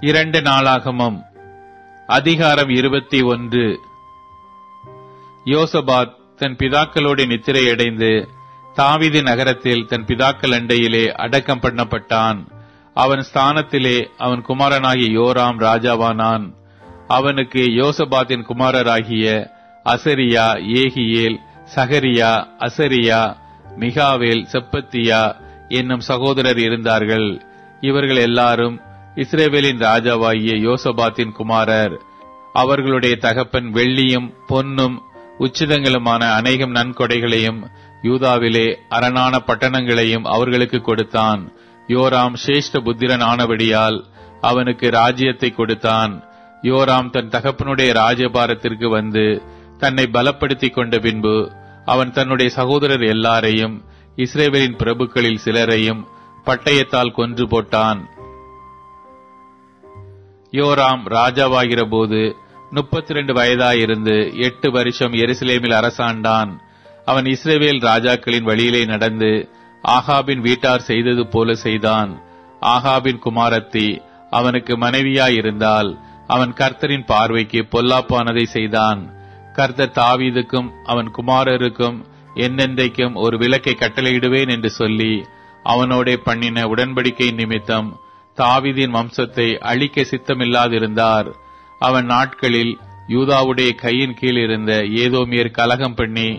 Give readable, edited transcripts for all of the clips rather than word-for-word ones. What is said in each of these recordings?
2 நாளாகமம் அதிகாரம் 21. யோசபாத் தன் பிதாக்களோடு நித்திரையடைந்து தாவீது நகரத்தில் தன் பிதாக்கள் அண்டையிலே அடக்கம் பண்ணப்பட்டான். அவன் ஸ்தானத்திலே அவன் குமாரனாகிய யோராம் ராஜாவானான். அவனுக்கு யோசபாத்தின் குமாரராகிய அசரியா, ஏகியேல், சகரியா, அசரியா, மிகாவேல், செப்பத்தியா என்னும் சகோதரர் இருந்தார்கள். இவர்கள் எல்லாரும் இஸ்ரவேலின் ராஜாவாகிய யோசபாத்தின் குமாரர். அவர்களுடைய தகப்பன் வெள்ளியும் பொன்னும் உச்சிதங்களுமான அநேகம் நன்கொடைகளையும் யூதாவிலே அரணான பட்டணங்களையும் அவர்களுக்கு கொடுத்தான். யோராம் சிரேஷ்ட புத்திரன் ஆனபடியால் அவனுக்கு ராஜ்யத்தை கொடுத்தான். யோராம் தன் தகப்பனுடைய ராஜபாரத்திற்கு வந்து தன்னை பலப்படுத்திக் கொண்ட பின்பு அவன் தன்னுடைய சகோதரர் எல்லாரையும் இஸ்ரவேலின் பிரபுக்களில் சிலரையும் பட்டயத்தால் கொன்று போட்டான். யோராம் ராஜாவாகிற போது 32 வயதாயிருந்து 8 வருஷம் எருசலேமில் அரசாண்டான். அவன் இஸ்ரவேல் ராஜாக்களின் வழியிலே நடந்து ஆகாபின் வீட்டார் செய்தது போல செய்தான். ஆகாபின் குமாரத்தி அவனுக்கு மனைவியாயிருந்தால் அவன் கர்த்தரின் பார்வைக்கு பொல்லாப்பானதை செய்தான். கர்த்தர் தாவீதுக்கும் அவன் குமாரருக்கும் என்னென்றைக்கும் ஒரு விலக்கை கட்டளையிடுவேன் என்று சொல்லி அவனோடே பண்ணின உடன்படிக்கை நிமித்தம் தாவீதின் வம்சத்தை அழிக்க சித்தமில்லாதிருந்தார். அவன் நாட்களில் யூதாவுடைய கையின் கீழ் இருந்த ஏதோமியர் கலகம் பண்ணி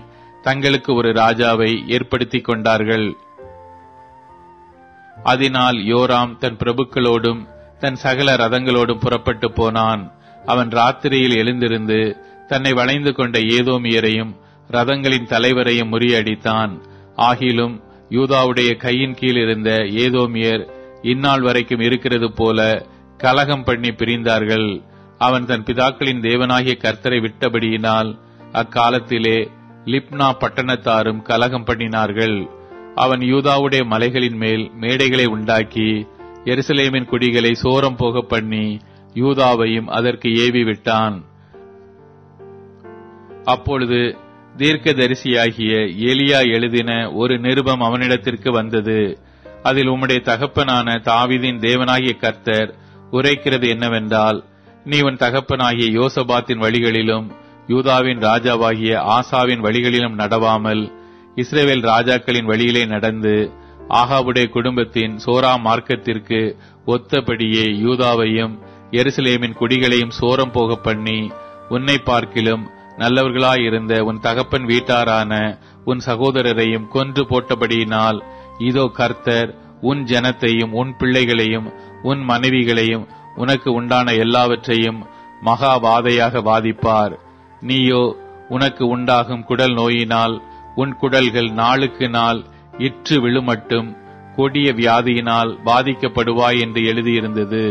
தங்களுக்கு ஒரு ராஜாவை ஏற்படுத்திக் கொண்டார்கள். அதனால் யோராம் தன் பிரபுக்களோடும் தன் சகல ரதங்களோடும் புறப்பட்டு போனான். அவன் ராத்திரியில் எழுந்திருந்து தன்னை வளைந்து கொண்ட ஏதோமியரையும் ரதங்களின் தலைவரையும் முறியடித்தான். ஆகிலும் யூதாவுடைய கையின் கீழ் இருந்த ஏதோமியர் இந்நாள் வரைக்கும் இருக்கிறது போல கலகம் பண்ணி பிரிந்தார்கள். அவன் தன் பிதாக்களின் தேவனாகிய கர்த்தரை விட்டபடியினால் அக்காலத்திலே லிப்னா பட்டணத்தாரும் கலகம் பண்ணினார்கள். அவன் யூதாவுடைய மலைகளின் மேல் மேடைகளை உண்டாக்கி எருசலேமின் குடிகளை சோரம் போக பண்ணி யூதாவையும் அதற்கு ஏவி விட்டான். அப்பொழுது தீர்க்கதரிசியாகிய எலியா எழுதின ஒரு நிருபம் அவனிடத்திற்கு வந்தது. அதில் உம்முடைய தகப்பனான தாவீதின் தேவனாகிய கர்த்தர் உரைக்கிறது என்னவென்றால், நீ உன் தகப்பனாகிய யோசபாத்தின் வழிகளிலும் யூதாவின் ராஜாவாகிய ஆசாவின் வழிகளிலும் நடவாமல் இஸ்ரவேல் ராஜாக்களின் வழியிலே நடந்து ஆகாவுடைய குடும்பத்தின் சோரா மார்க்கத்திற்கு ஒத்தபடியே யூதாவையும் எருசலேமின் குடிகளையும் சோரம் போக பண்ணி உன்னை பார்க்கிலும் நல்லவர்களாயிருந்த உன் தகப்பன் வீட்டாரான உன் சகோதரரையும் கொன்று போட்டபடியினால் இதோ கர்த்தர் உன் ஜனத்தையும் உன் பிள்ளைகளையும் உன் மனைவிகளையும் உனக்கு உண்டான எல்லாவற்றையும் மகா வாதையாக வாதிப்பார். நீயோ உனக்கு உண்டாகும் குடல் நோயினால் உன் குடல்கள் நாளுக்கு நாள் இற்று விழுமட்டும் கொடிய வியாதியினால் பாதிக்கப்படுவாய் என்று எழுதியிருந்தது.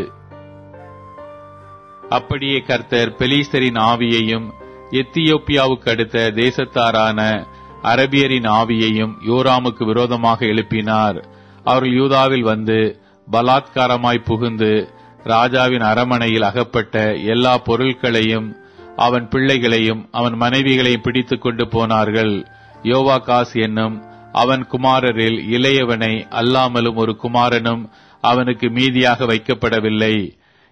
அப்படியே கர்த்தர் பெலிஸ்தரின் ஆவியையும் எத்தியோப்பியாவுக்கு அடுத்த தேசத்தாரான அரபியரின் ஆவியையும் யோராமுக்கு விரோதமாக எழுப்பினார். அவர்கள் யூதாவில் வந்து பலாத்காரமாய் புகுந்து ராஜாவின் அரமனையில் அகப்பட்ட எல்லா பொருட்களையும் அவன் பிள்ளைகளையும் அவன் மனைவிகளையும் பிடித்துக் கொண்டு போனார்கள். யோவாகாஸ் என்னும் அவன் குமாரரில் இளையவனை அல்லாமலும் ஒரு குமாரனும் அவனுக்கு மீதியாக வைக்கப்படவில்லை.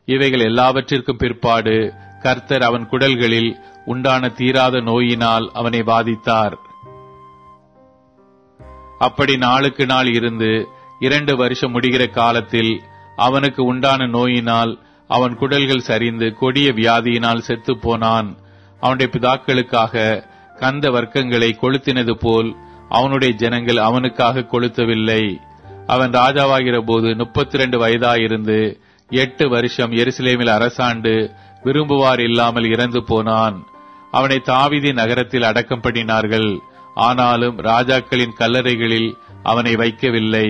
இவைகள் எல்லாவற்றிற்கும் பிற்பாடு கர்த்தர் அவன் குடல்களில் உண்டான தீராத நோயினால் அவனை பாதித்தார். அப்படி நாளுக்கு நாள் இருந்து 2 வருஷம் முடிகிற காலத்தில் அவனுக்கு உண்டான நோயினால் அவன் குடல்கள் சரிந்து கொடிய வியாதியினால் செத்து போனான். அவனுடைய பிதாக்களுக்காக கந்த வர்க்கங்களை கொளுத்தினது போல் அவனுடைய ஜனங்கள் அவனுக்காக கொளுத்தவில்லை. அவன் ராஜாவாகிற போது 32 வயதாயிருந்து 8 வருஷம் எருசலேமில் அரசாண்டு விரும்புவார் இல்லாமல் இறந்து போனான். அவனை தாவீதின் நகரத்தில் அடக்கம் பண்ணினார்கள். ஆனாலும் ராஜாக்களின் கல்லறைகளில் அவனை வைக்கவில்லை.